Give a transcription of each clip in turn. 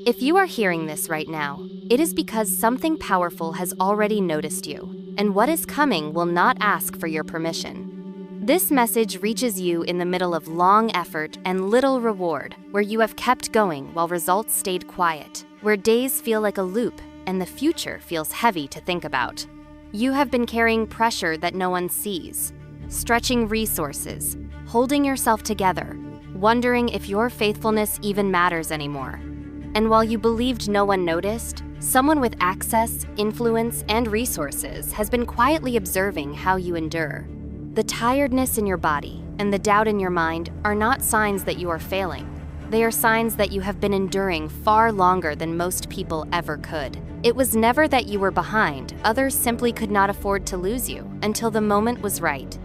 If you are hearing this right now, it is because something powerful has already noticed you, and what is coming will not ask for your permission. This message reaches you in the middle of long effort and little reward, where you have kept going while results stayed quiet, where days feel like a loop and the future feels heavy to think about. You have been carrying pressure that no one sees, stretching resources, holding yourself together, wondering if your faithfulness even matters anymore. And while you believed no one noticed, someone with access, influence, and resources has been quietly observing how you endure. The tiredness in your body and the doubt in your mind are not signs that you are failing. They are signs that you have been enduring far longer than most people ever could. It was never that you were behind, others simply could not afford to lose you until the moment was right.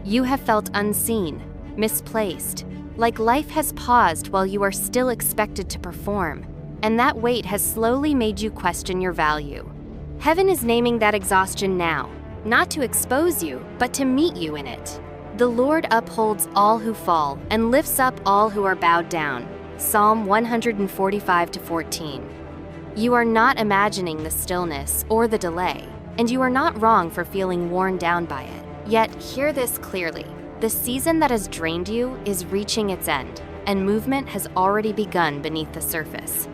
You have felt unseen, misplaced, like life has paused while you are still expected to perform, and that weight has slowly made you question your value. Heaven is naming that exhaustion now, not to expose you, but to meet you in it. The Lord upholds all who fall and lifts up all who are bowed down. Psalm 145-14. You are not imagining the stillness or the delay, and you are not wrong for feeling worn down by it. Yet, hear this clearly. The season that has drained you is reaching its end, and movement has already begun beneath the surface.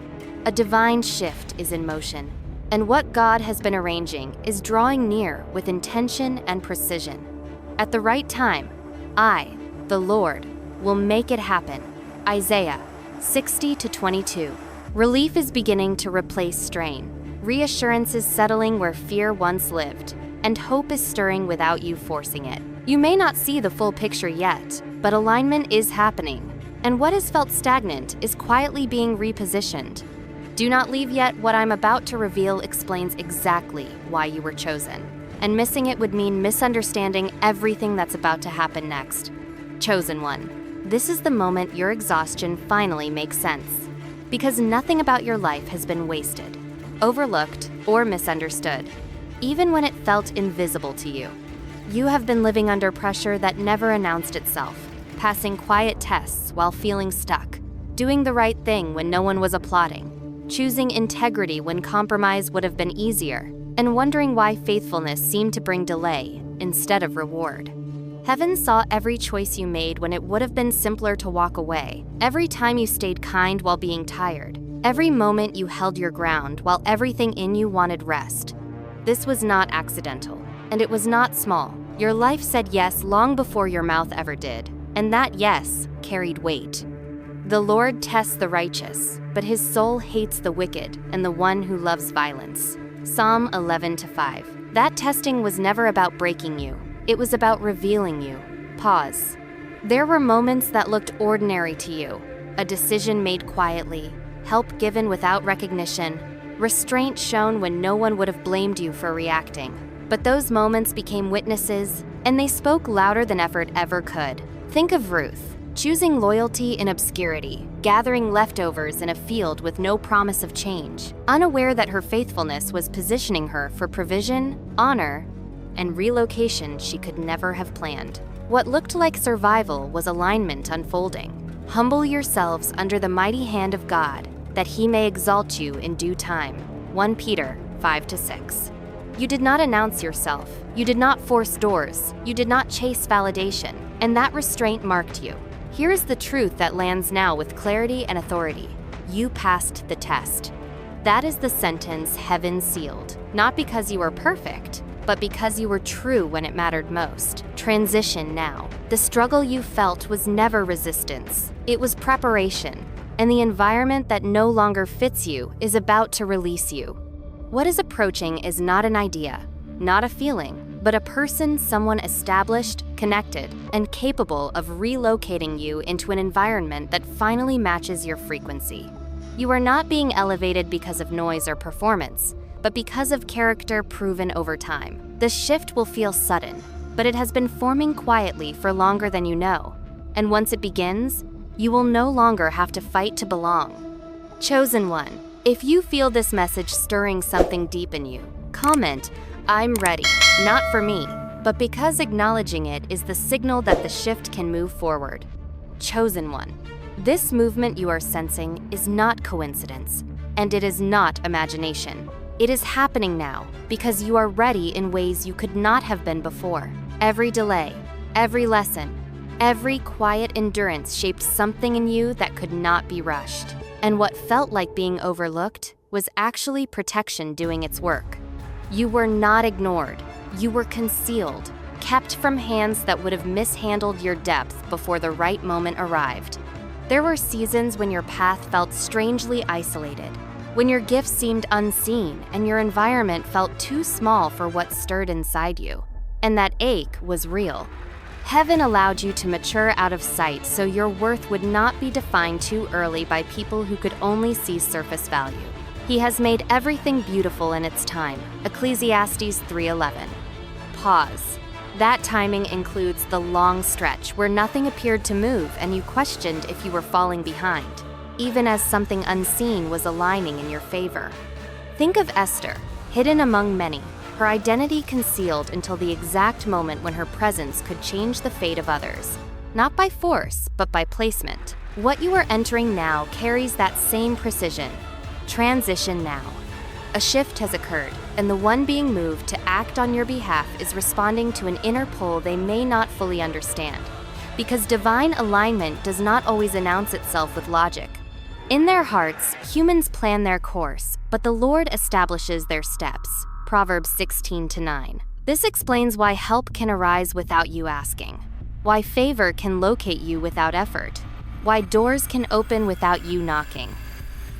A divine shift is in motion, and what God has been arranging is drawing near with intention and precision. At the right time, I, the Lord, will make it happen. Isaiah 60-22. Relief is beginning to replace strain. Reassurance is settling where fear once lived, and hope is stirring without you forcing it. You may not see the full picture yet, but alignment is happening, and what has felt stagnant is quietly being repositioned. Do not leave yet. What I'm about to reveal explains exactly why you were chosen, and missing it would mean misunderstanding everything that's about to happen next. Chosen one. This is the moment your exhaustion finally makes sense, because nothing about your life has been wasted, overlooked, or misunderstood, even when it felt invisible to you. You have been living under pressure that never announced itself, passing quiet tests while feeling stuck, doing the right thing when no one was applauding, choosing integrity when compromise would have been easier, and wondering why faithfulness seemed to bring delay instead of reward. Heaven saw every choice you made when it would have been simpler to walk away, every time you stayed kind while being tired, every moment you held your ground while everything in you wanted rest. This was not accidental, and it was not small. Your life said yes long before your mouth ever did, and that yes carried weight. The Lord tests the righteous, but his soul hates the wicked and the one who loves violence. Psalm 11-5. That testing was never about breaking you. It was about revealing you. Pause. There were moments that looked ordinary to you. A decision made quietly, help given without recognition, restraint shown when no one would have blamed you for reacting. But those moments became witnesses, and they spoke louder than effort ever could. Think of Ruth, choosing loyalty in obscurity, gathering leftovers in a field with no promise of change, unaware that her faithfulness was positioning her for provision, honor, and relocation she could never have planned. What looked like survival was alignment unfolding. Humble yourselves under the mighty hand of God, that he may exalt you in due time. 1 Peter 5-6. You did not announce yourself. You did not force doors. You did not chase validation, and that restraint marked you. Here is the truth that lands now with clarity and authority. You passed the test. That is the sentence heaven sealed, not because you were perfect, but because you were true when it mattered most. Transition now. The struggle you felt was never resistance. It was preparation, and the environment that no longer fits you is about to release you. What is approaching is not an idea, not a feeling, but a person, someone established, connected, and capable of relocating you into an environment that finally matches your frequency. You are not being elevated because of noise or performance, but because of character proven over time. The shift will feel sudden, but it has been forming quietly for longer than you know. And once it begins, you will no longer have to fight to belong. Chosen one. If you feel this message stirring something deep in you, comment, "I'm ready," not for me, but because acknowledging it is the signal that the shift can move forward. Chosen one. This movement you are sensing is not coincidence, And it is not imagination. It is happening now, because you are ready in ways you could not have been before. Every delay, every lesson, every quiet endurance shaped something in you that could not be rushed. And what felt like being overlooked was actually protection doing its work. You were not ignored. You were concealed, kept from hands that would have mishandled your depth before the right moment arrived. There were seasons when your path felt strangely isolated, when your gifts seemed unseen and your environment felt too small for what stirred inside you. And that ache was real. Heaven allowed you to mature out of sight so your worth would not be defined too early by people who could only see surface value. He has made everything beautiful in its time. Ecclesiastes 3:11. Pause. That timing includes the long stretch where nothing appeared to move and you questioned if you were falling behind, even as something unseen was aligning in your favor. Think of Esther, hidden among many, her identity concealed until the exact moment when her presence could change the fate of others. Not by force, but by placement. What you are entering now carries that same precision. Transition now. A shift has occurred, and the one being moved to act on your behalf is responding to an inner pull they may not fully understand. Because divine alignment does not always announce itself with logic. In their hearts, humans plan their course, but the Lord establishes their steps. Proverbs 16:9. This explains why help can arise without you asking, why favor can locate you without effort, why doors can open without you knocking.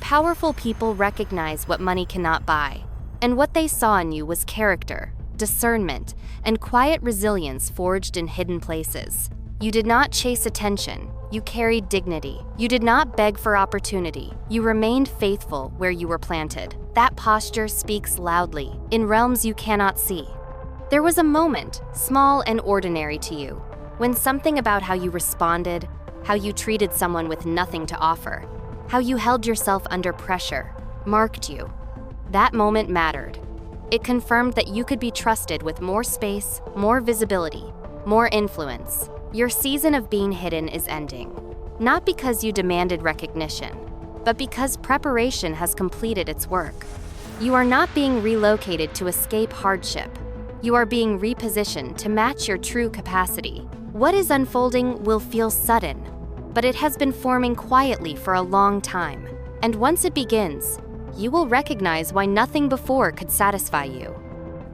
Powerful people recognize what money cannot buy, and what they saw in you was character, discernment, and quiet resilience forged in hidden places. You did not chase attention, you carried dignity. You did not beg for opportunity, you remained faithful where you were planted. That posture speaks loudly, in realms you cannot see. There was a moment, small and ordinary to you, when something about how you responded, how you treated someone with nothing to offer, how you held yourself under pressure, marked you. That moment mattered. It confirmed that you could be trusted with more space, more visibility, more influence. Your season of being hidden is ending. Not because you demanded recognition, but because preparation has completed its work. You are not being relocated to escape hardship. You are being repositioned to match your true capacity. What is unfolding will feel sudden, but it has been forming quietly for a long time. And once it begins, you will recognize why nothing before could satisfy you.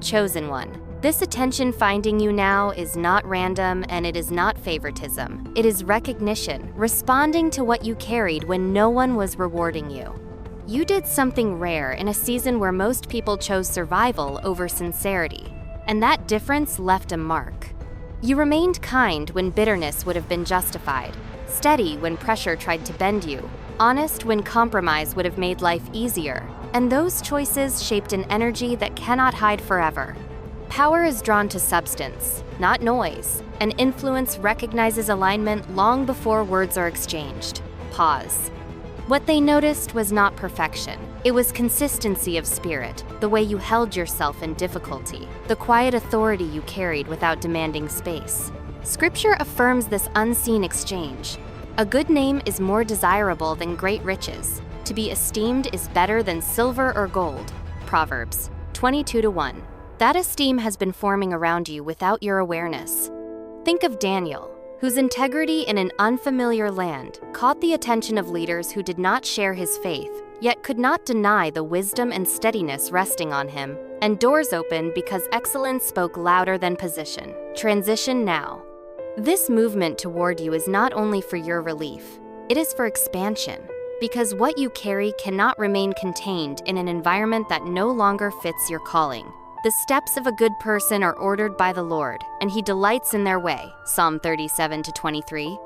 Chosen one. This attention finding you now is not random and it is not favoritism. It is recognition, responding to what you carried when no one was rewarding you. You did something rare in a season where most people chose survival over sincerity, and that difference left a mark. You remained kind when bitterness would have been justified, steady when pressure tried to bend you, honest when compromise would have made life easier, and those choices shaped an energy that cannot hide forever. Power is drawn to substance, not noise, and influence recognizes alignment long before words are exchanged. Pause. What they noticed was not perfection. It was consistency of spirit, the way you held yourself in difficulty, the quiet authority you carried without demanding space. Scripture affirms this unseen exchange. A good name is more desirable than great riches. To be esteemed is better than silver or gold. Proverbs 22:1. That esteem has been forming around you without your awareness. Think of Daniel, whose integrity in an unfamiliar land caught the attention of leaders who did not share his faith, yet could not deny the wisdom and steadiness resting on him, and doors opened because excellence spoke louder than position. Transition now. This movement toward you is not only for your relief, it is for expansion, because what you carry cannot remain contained in an environment that no longer fits your calling. The steps of a good person are ordered by the Lord, and He delights in their way. Psalm 37-23.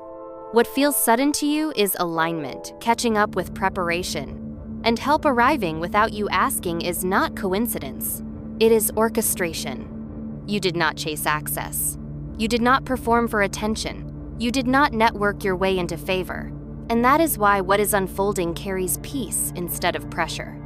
What feels sudden to you is alignment, catching up with preparation. And help arriving without you asking is not coincidence. It is orchestration. You did not chase access. You did not perform for attention. You did not network your way into favor. And that is why what is unfolding carries peace instead of pressure.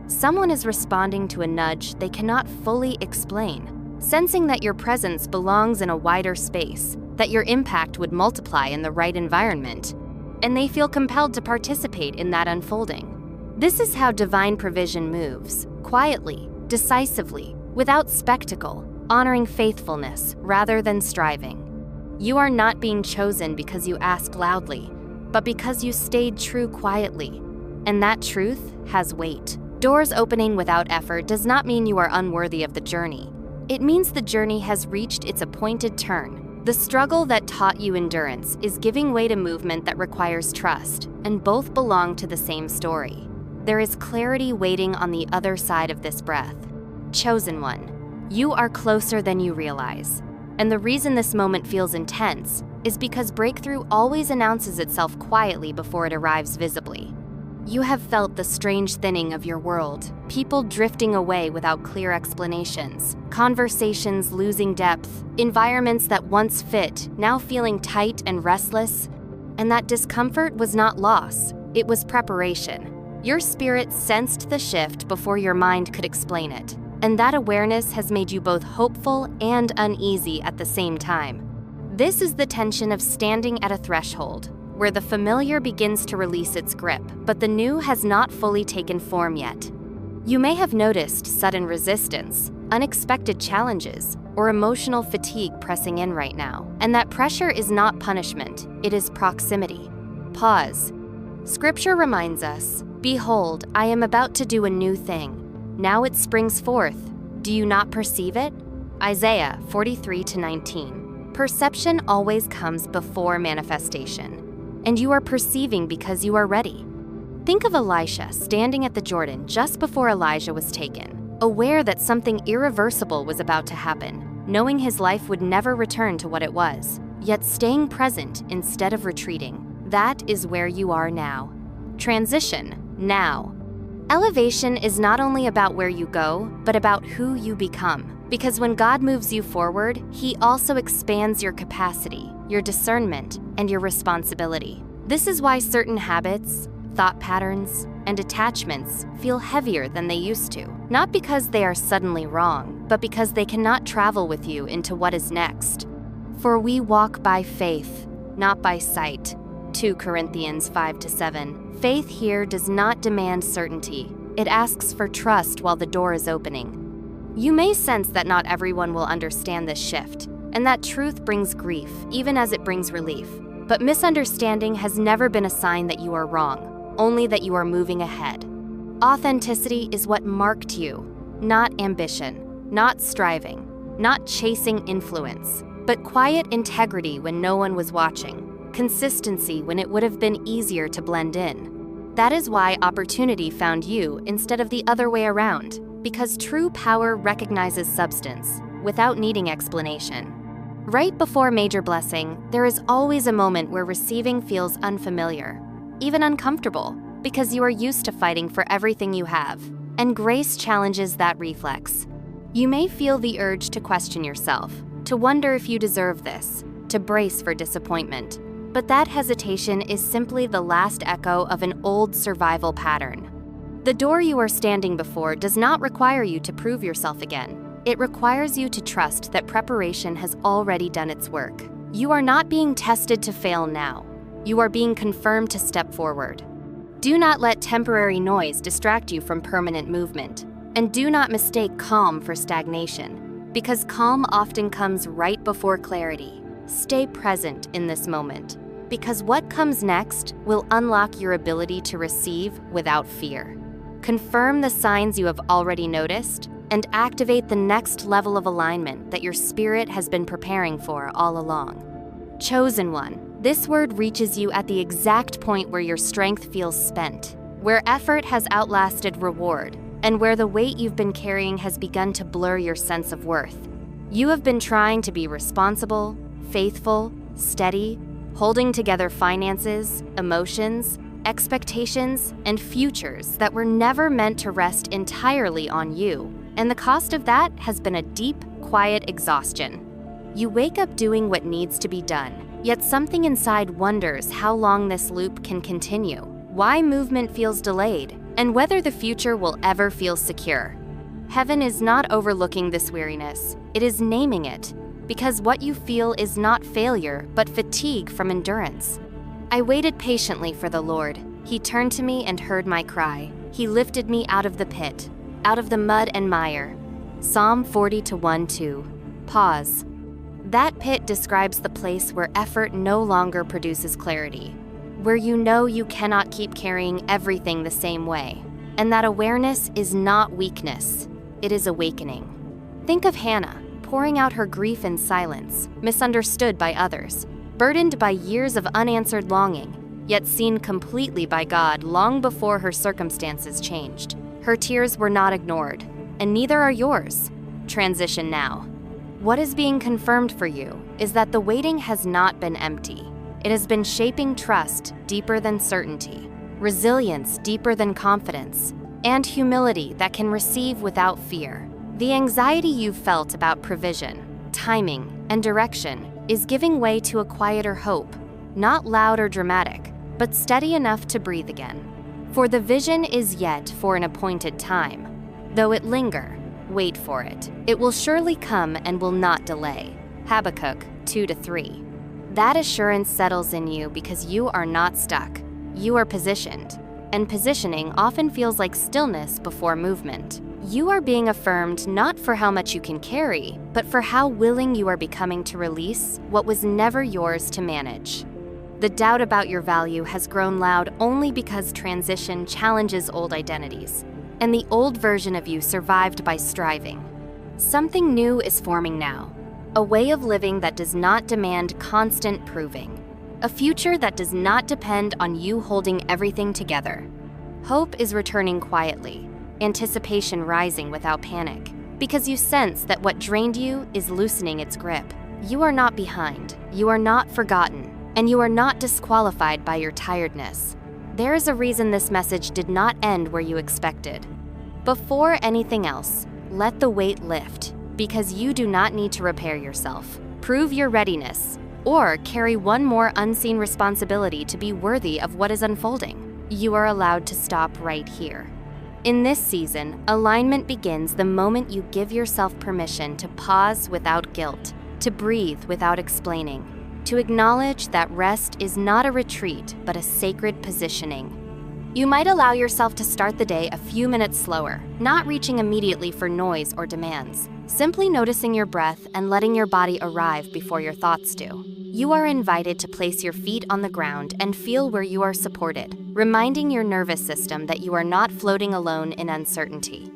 Someone is responding to a nudge they cannot fully explain, sensing that your presence belongs in a wider space, that your impact would multiply in the right environment, and they feel compelled to participate in that unfolding. This is how divine provision moves, quietly, decisively, without spectacle, honoring faithfulness rather than striving. You are not being chosen because you asked loudly, but because you stayed true quietly. And that truth has weight. Doors opening without effort does not mean you are unworthy of the journey. It means the journey has reached its appointed turn. The struggle that taught you endurance is giving way to movement that requires trust, and both belong to the same story. There is clarity waiting on the other side of this breath. Chosen one, you are closer than you realize. And the reason this moment feels intense is because breakthrough always announces itself quietly before it arrives visibly. You have felt the strange thinning of your world, people drifting away without clear explanations, conversations losing depth, environments that once fit now feeling tight and restless. And that discomfort was not loss, it was preparation. Your spirit sensed the shift before your mind could explain it, and that awareness has made you both hopeful and uneasy at the same time. This is the tension of standing at a threshold, where the familiar begins to release its grip, but the new has not fully taken form yet. You may have noticed sudden resistance, unexpected challenges, or emotional fatigue pressing in right now. And that pressure is not punishment, it is proximity. Pause. Scripture reminds us, "Behold, I am about to do a new thing. Now it springs forth. Do you not perceive it?" Isaiah 43-19. Perception always comes before manifestation. And you are perceiving because you are ready. Think of Elisha standing at the Jordan just before Elijah was taken, aware that something irreversible was about to happen, knowing his life would never return to what it was, yet staying present instead of retreating. That is where you are now. Transition, now. Elevation is not only about where you go, but about who you become. Because when God moves you forward, He also expands your capacity, your discernment, and your responsibility. This is why certain habits, thought patterns, and attachments feel heavier than they used to. Not because they are suddenly wrong, but because they cannot travel with you into what is next. For we walk by faith, not by sight. 2 Corinthians 5-7. Faith here does not demand certainty. It asks for trust while the door is opening. You may sense that not everyone will understand this shift, and that truth brings grief, even as it brings relief. But misunderstanding has never been a sign that you are wrong, only that you are moving ahead. Authenticity is what marked you, not ambition, not striving, not chasing influence, but quiet integrity when no one was watching, consistency when it would have been easier to blend in. That is why opportunity found you instead of the other way around, because true power recognizes substance without needing explanation. Right before major blessing, there is always a moment where receiving feels unfamiliar, even uncomfortable, because you are used to fighting for everything you have, and grace challenges that reflex. You may feel the urge to question yourself, to wonder if you deserve this, to brace for disappointment. But that hesitation is simply the last echo of an old survival pattern. The door you are standing before does not require you to prove yourself again. It requires you to trust that preparation has already done its work. You are not being tested to fail now. You are being confirmed to step forward. Do not let temporary noise distract you from permanent movement. And do not mistake calm for stagnation, because calm often comes right before clarity. Stay present in this moment, because what comes next will unlock your ability to receive without fear. Confirm the signs you have already noticed, and activate the next level of alignment that your spirit has been preparing for all along. Chosen one, this word reaches you at the exact point where your strength feels spent, where effort has outlasted reward, and where the weight you've been carrying has begun to blur your sense of worth. You have been trying to be responsible, faithful, steady, holding together finances, emotions, expectations, and futures that were never meant to rest entirely on you, and the cost of that has been a deep, quiet exhaustion. You wake up doing what needs to be done, yet something inside wonders how long this loop can continue, why movement feels delayed, and whether the future will ever feel secure. Heaven is not overlooking this weariness, it is naming it, because what you feel is not failure, but fatigue from endurance. I waited patiently for the Lord. He turned to me and heard my cry. He lifted me out of the pit, out of the mud and mire. Psalm 40:1-2. Pause. That pit describes the place where effort no longer produces clarity, where you know you cannot keep carrying everything the same way, and that awareness is not weakness, it is awakening. Think of Hannah, pouring out her grief in silence, misunderstood by others, burdened by years of unanswered longing, yet seen completely by God long before her circumstances changed. Her tears were not ignored, and neither are yours. Transition now. What is being confirmed for you is that the waiting has not been empty. It has been shaping trust deeper than certainty, resilience deeper than confidence, and humility that can receive without fear. The anxiety you've felt about provision, timing, and direction is giving way to a quieter hope, not loud or dramatic, but steady enough to breathe again. For the vision is yet for an appointed time. Though it linger, wait for it. It will surely come and will not delay. Habakkuk 2-3. That assurance settles in you because you are not stuck. You are positioned. And positioning often feels like stillness before movement. You are being affirmed not for how much you can carry, but for how willing you are becoming to release what was never yours to manage. The doubt about your value has grown loud only because transition challenges old identities, and the old version of you survived by striving. Something new is forming now, a way of living that does not demand constant proving, a future that does not depend on you holding everything together. Hope is returning quietly, anticipation rising without panic, because you sense that what drained you is loosening its grip. You are not behind, you are not forgotten, and you are not disqualified by your tiredness. There is a reason this message did not end where you expected. Before anything else, let the weight lift, because you do not need to repair yourself, prove your readiness, or carry one more unseen responsibility to be worthy of what is unfolding. You are allowed to stop right here. In this season, alignment begins the moment you give yourself permission to pause without guilt, to breathe without explaining, to acknowledge that rest is not a retreat, but a sacred positioning. You might allow yourself to start the day a few minutes slower, not reaching immediately for noise or demands, simply noticing your breath and letting your body arrive before your thoughts do. You are invited to place your feet on the ground and feel where you are supported, reminding your nervous system that you are not floating alone in uncertainty.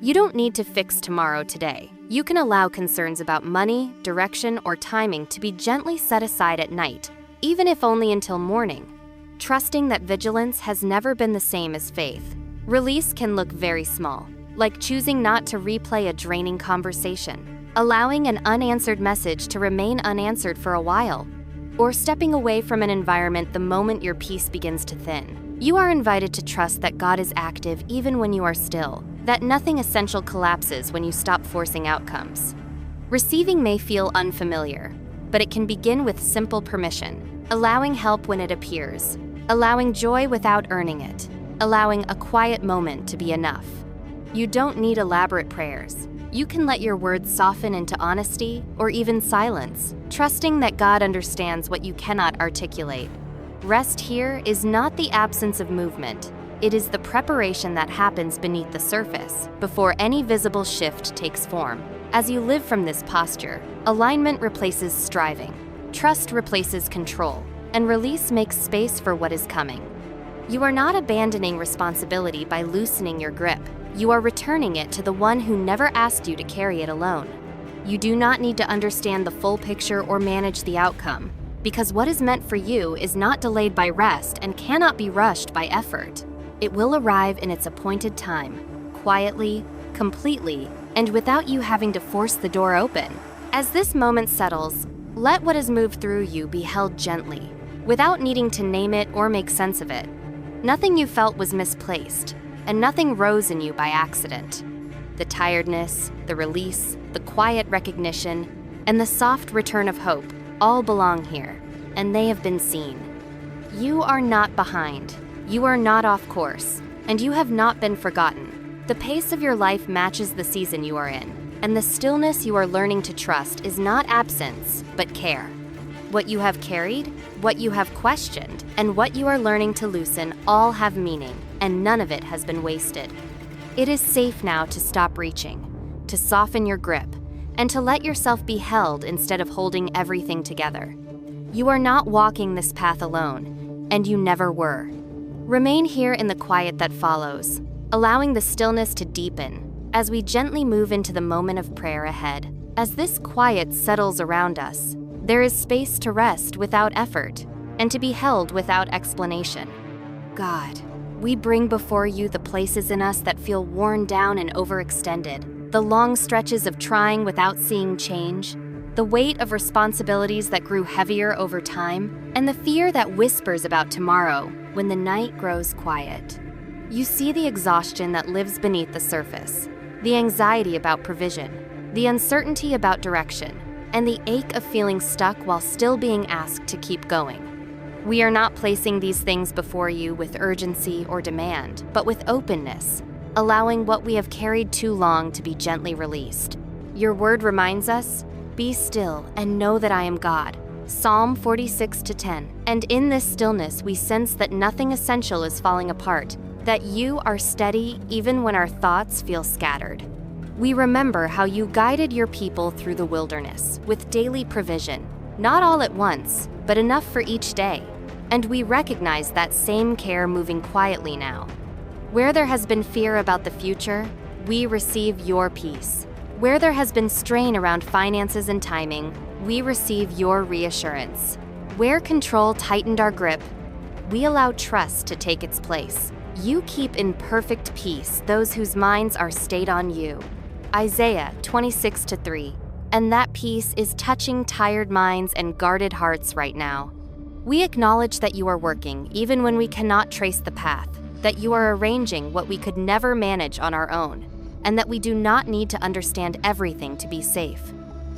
You don't need to fix tomorrow today. You can allow concerns about money, direction, or timing to be gently set aside at night, even if only until morning. Trusting that vigilance has never been the same as faith. Release can look very small, like choosing not to replay a draining conversation, allowing an unanswered message to remain unanswered for a while, or stepping away from an environment the moment your peace begins to thin. You are invited to trust that God is active even when you are still, that nothing essential collapses when you stop forcing outcomes. Receiving may feel unfamiliar, but it can begin with simple permission, allowing help when it appears, allowing joy without earning it, allowing a quiet moment to be enough. You don't need elaborate prayers. You can let your words soften into honesty or even silence, trusting that God understands what you cannot articulate. Rest here is not the absence of movement. It is the preparation that happens beneath the surface before any visible shift takes form. As you live from this posture, alignment replaces striving, trust replaces control, and release makes space for what is coming. You are not abandoning responsibility by loosening your grip. You are returning it to the one who never asked you to carry it alone. You do not need to understand the full picture or manage the outcome, because what is meant for you is not delayed by rest and cannot be rushed by effort. It will arrive in its appointed time, quietly, completely, and without you having to force the door open. As this moment settles, let what has moved through you be held gently, without needing to name it or make sense of it. Nothing you felt was misplaced, and nothing rose in you by accident. The tiredness, the release, the quiet recognition, and the soft return of hope all belong here, and they have been seen. You are not behind, you are not off course, and you have not been forgotten. The pace of your life matches the season you are in, and the stillness you are learning to trust is not absence, but care. What you have carried, what you have questioned, and what you are learning to loosen all have meaning. and none of it has been wasted. It is safe now to stop reaching, to soften your grip, and to let yourself be held instead of holding everything together. You are not walking this path alone, and you never were. Remain here in the quiet that follows, allowing the stillness to deepen as we gently move into the moment of prayer ahead. As this quiet settles around us, there is space to rest without effort and to be held without explanation. God, we bring before you the places in us that feel worn down and overextended, the long stretches of trying without seeing change, the weight of responsibilities that grew heavier over time, and the fear that whispers about tomorrow when the night grows quiet. You see the exhaustion that lives beneath the surface, the anxiety about provision, the uncertainty about direction, and the ache of feeling stuck while still being asked to keep going. We are not placing these things before you with urgency or demand, but with openness, allowing what we have carried too long to be gently released. Your word reminds us, "Be still and know that I am God." Psalm 46:10. And in this stillness we sense that nothing essential is falling apart, that you are steady even when our thoughts feel scattered. We remember how you guided your people through the wilderness with daily provision, not all at once, but enough for each day. And we recognize that same care moving quietly now. Where there has been fear about the future, we receive your peace. Where there has been strain around finances and timing, we receive your reassurance. Where control tightened our grip, we allow trust to take its place. You keep in perfect peace those whose minds are stayed on you. Isaiah 26:3. And that peace is touching tired minds and guarded hearts right now. We acknowledge that you are working even when we cannot trace the path, that you are arranging what we could never manage on our own, and that we do not need to understand everything to be safe.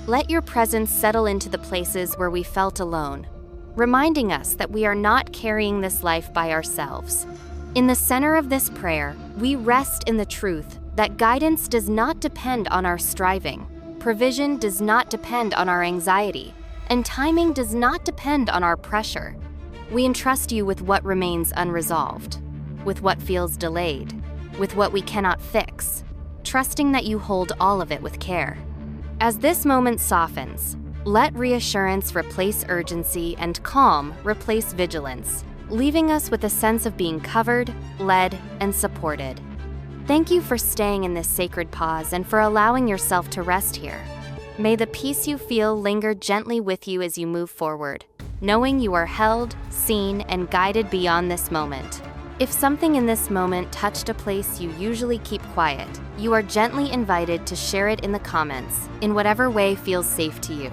Let your presence settle into the places where we felt alone, reminding us that we are not carrying this life by ourselves. In the center of this prayer, we rest in the truth that guidance does not depend on our striving, provision does not depend on our anxiety, and timing does not depend on our pressure. We entrust you with what remains unresolved, with what feels delayed, with what we cannot fix, trusting that you hold all of it with care. As this moment softens, let reassurance replace urgency and calm replace vigilance, leaving us with a sense of being covered, led, and supported. Thank you for staying in this sacred pause and for allowing yourself to rest here. May the peace you feel linger gently with you as you move forward, knowing you are held, seen, and guided beyond this moment. If something in this moment touched a place you usually keep quiet, you are gently invited to share it in the comments, in whatever way feels safe to you.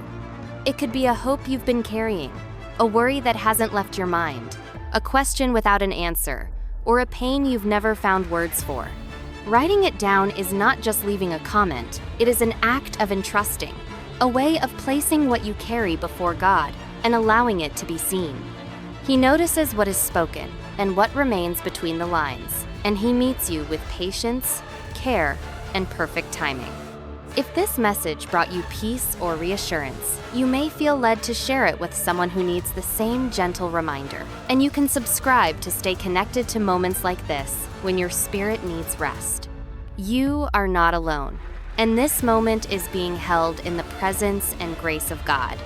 It could be a hope you've been carrying, a worry that hasn't left your mind, a question without an answer, or a pain you've never found words for. Writing it down is not just leaving a comment, it is an act of entrusting, a way of placing what you carry before God and allowing it to be seen. He notices what is spoken and what remains between the lines, and He meets you with patience, care, and perfect timing. If this message brought you peace or reassurance, you may feel led to share it with someone who needs the same gentle reminder. And you can subscribe to stay connected to moments like this when your spirit needs rest. You are not alone, and this moment is being held in the presence and grace of God.